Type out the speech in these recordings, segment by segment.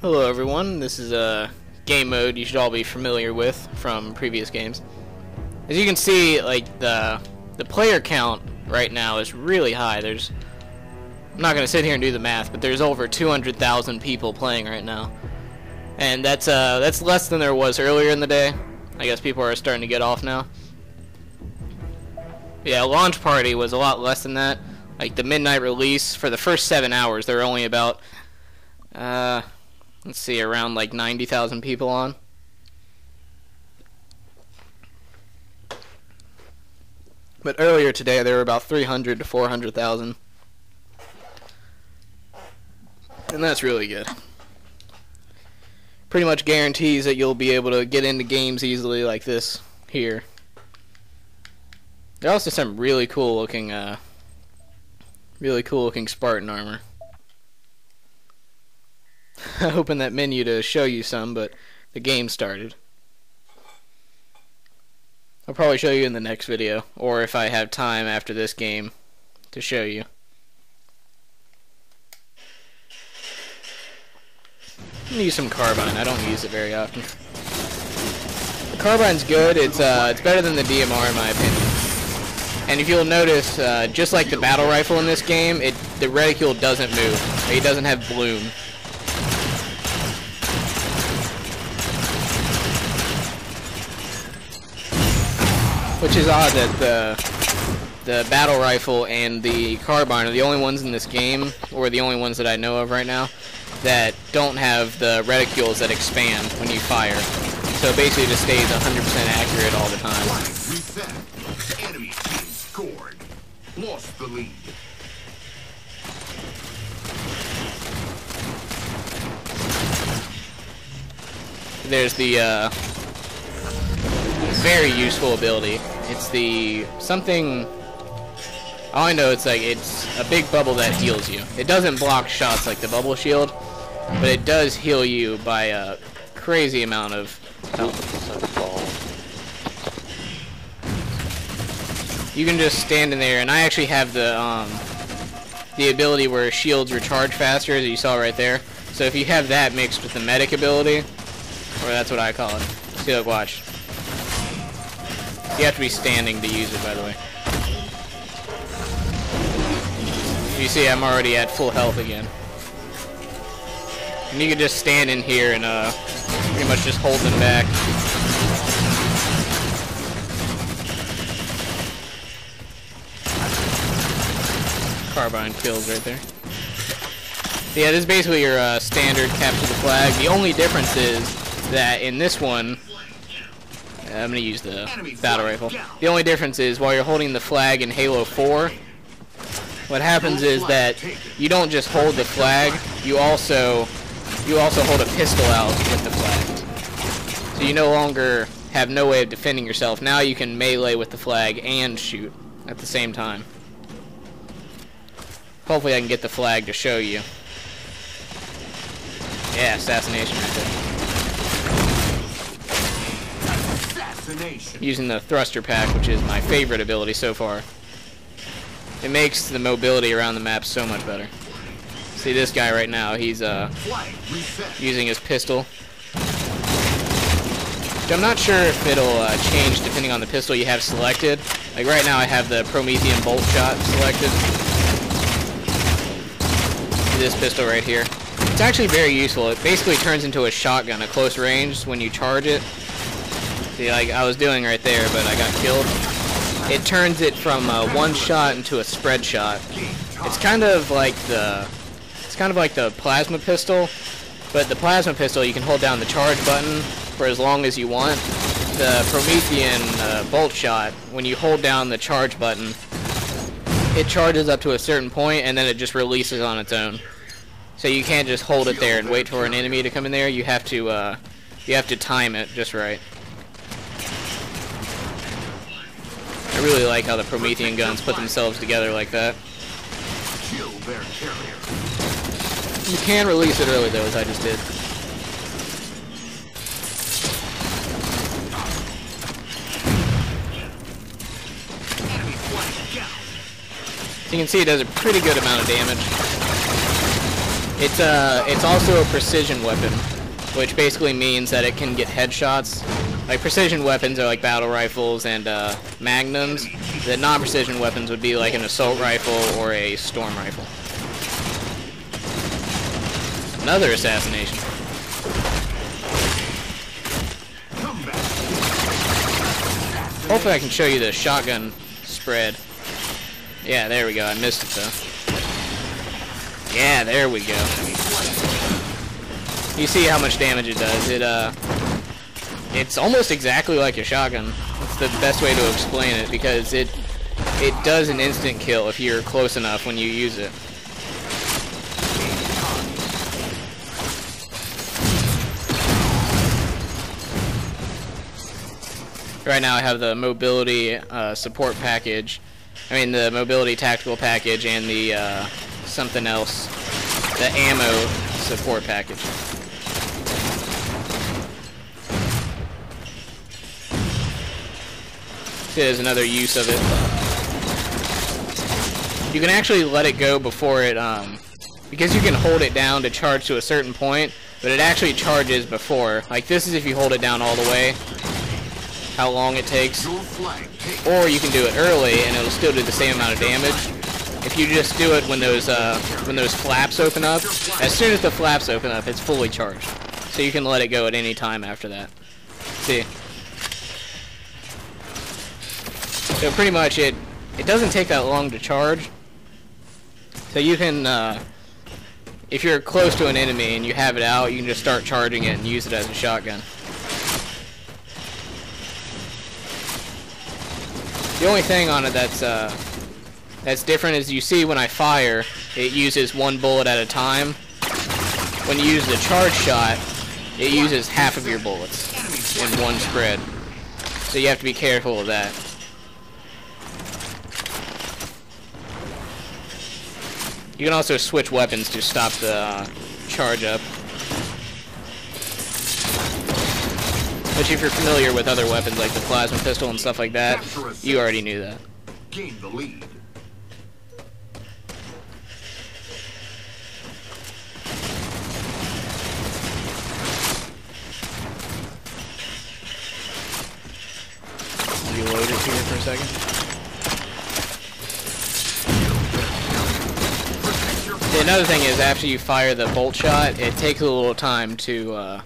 Hello everyone, this is a game mode you should all be familiar with from previous games. As you can see, like the player count right now is really high. I'm not going to sit here and do the math, but there's over 200,000 people playing right now. And that's less than there was earlier in the day. I guess people are starting to get off now. Yeah, launch party was a lot less than that. Like the midnight release, for the first 7 hours, there were only about let's see, around like 90,000 people on. But earlier today, there were about 300 to 400,000. And that's really good. Pretty much guarantees that you'll be able to get into games easily like this here. There are also some really cool looking Spartan armor. I opened that menu to show you some, but the game started. I'll probably show you in the next video, or if I have time after this game to show you. I'm gonna use some carbine. I don't use it very often. The carbine's good. It's better than the DMR in my opinion. And if you'll notice, just like the battle rifle in this game, the reticule doesn't move. It doesn't have bloom. Which is odd that the battle rifle and the carbine are the only ones in this game, or the only ones that I know of right now, that don't have the reticules that expand when you fire. So it basically just stays 100% accurate all the time. Reset. Enemy team scored. Lost the lead. There's the very useful ability. It's the something. All I know, it's a big bubble that heals you. It doesn't block shots like the bubble shield, but it does heal you by a crazy amount of health. You can just stand in there, and I actually have the ability where shields recharge faster, as you saw right there. So if you have that mixed with the medic ability, or that's what I call it. See, look, watch. You have to be standing to use it, by the way. You see, I'm already at full health again. And you can just stand in here and pretty much just hold them back. Carbine kills right there. Yeah, this is basically your standard capture the flag. The only difference is that in this one, I'm going to use the battle rifle. The only difference is while you're holding the flag in Halo 4, what happens is that you don't just hold the flag, you also hold a pistol out with the flag. So you no longer have no way of defending yourself. Now you can melee with the flag and shoot at the same time. Hopefully I can get the flag to show you. Yeah, assassination right there. Using the thruster pack, which is my favorite ability so far. It makes the mobility around the map so much better. See this guy right now, he's using his pistol. Which I'm not sure if it'll change depending on the pistol you have selected. Like right now I have the Promethean bolt shot selected. See this pistol right here. It's actually very useful. It basically turns into a shotgun at close range when you charge it. See, like I was doing right there, but I got killed. It turns it from one shot into a spread shot. It's kind of like the plasma pistol, but the plasma pistol you can hold down the charge button for as long as you want. The Promethean bolt shot, when you hold down the charge button, it charges up to a certain point and then it just releases on its own. So you can't just hold it there and wait for an enemy to come in there. You have to time it just right. I really like how the Promethean guns put themselves together like that. You can release it early though, as I just did. So you can see it does a pretty good amount of damage. It's also a precision weapon, which basically means that it can get headshots. Like precision weapons are like battle rifles and magnums. The non-precision weapons would be like an assault rifle or a storm rifle. Another assassination. Hopefully I can show you the shotgun spread. Yeah, there we go. I missed it though. Yeah, there we go. You see how much damage it does. It's almost exactly like a shotgun. That's the best way to explain it, because it does an instant kill if you're close enough when you use it. Right now I have the mobility support package. I mean the mobility tactical package and the something else, the ammo support package. Is another use of it. You can actually let it go before it, because you can hold it down to charge to a certain point, but it actually charges before. Like this is if you hold it down all the way, how long it takes. Or you can do it early and it'll still do the same amount of damage. If you just do it when those flaps open up, as soon as the flaps open up, it's fully charged. So you can let it go at any time after that. See? So pretty much it doesn't take that long to charge. So you can, if you're close to an enemy and you have it out, you can just start charging it and use it as a shotgun. The only thing on it that's different is you see when I fire, it uses one bullet at a time. When you use the charge shot, it uses half of your bullets in one spread. So you have to be careful of that. You can also switch weapons to stop the charge up. Which if you're familiar with other weapons like the plasma pistol and stuff like that, you already knew that. Gain the lead. Reload it here for a second. Another thing is, after you fire the bolt shot, it takes a little time to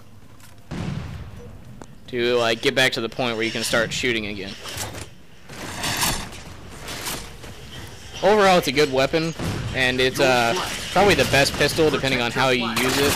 like get back to the point where you can start shooting again. Overall, it's a good weapon, and it's probably the best pistol depending on how you use it.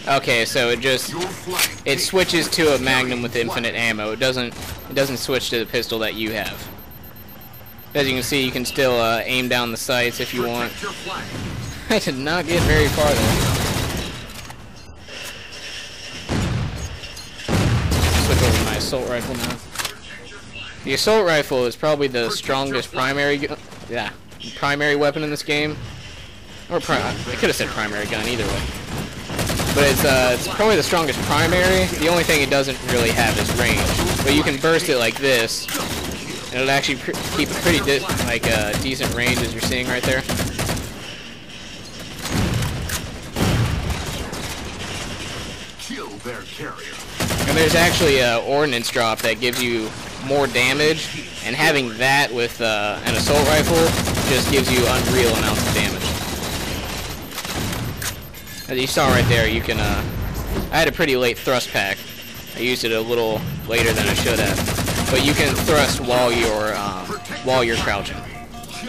Okay, so it switches to a Magnum with infinite ammo. It doesn't switch to the pistol that you have. As you can see, you can still aim down the sights if you want. I did not get very far there. Switch over to my assault rifle now. The assault rifle is probably the strongest primary weapon in this game. Or I could have said primary gun either way. But it's probably the strongest primary. The only thing it doesn't really have is range. But you can burst it like this, and it'll actually keep a pretty decent range, as you're seeing right there. Kill their carrier. And there's actually an ordnance drop that gives you more damage, and having that with an assault rifle just gives you unreal amounts of damage. As you saw right there, you can, I had a pretty late thrust pack. I used it a little later than I should have. But you can thrust while you're crouching.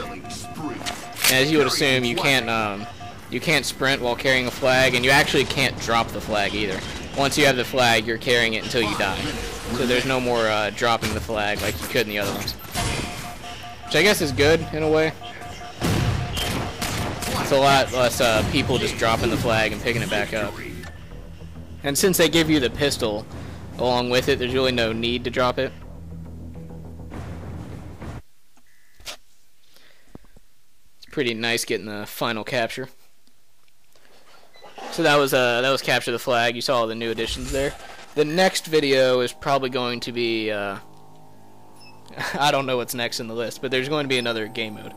And as you would assume, you can't sprint while carrying a flag, and you actually can't drop the flag either. Once you have the flag, you're carrying it until you die. So there's no more dropping the flag like you could in the other ones. Which I guess is good, in a way. It's a lot less people just dropping the flag and picking it back up. And since they give you the pistol, along with it. There's really no need to drop it. It's pretty nice getting the final capture. So that was Capture the Flag. You saw all the new additions there. The next video is probably going to be I don't know what's next in the list, but there's going to be another game mode.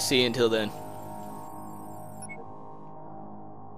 See you until then.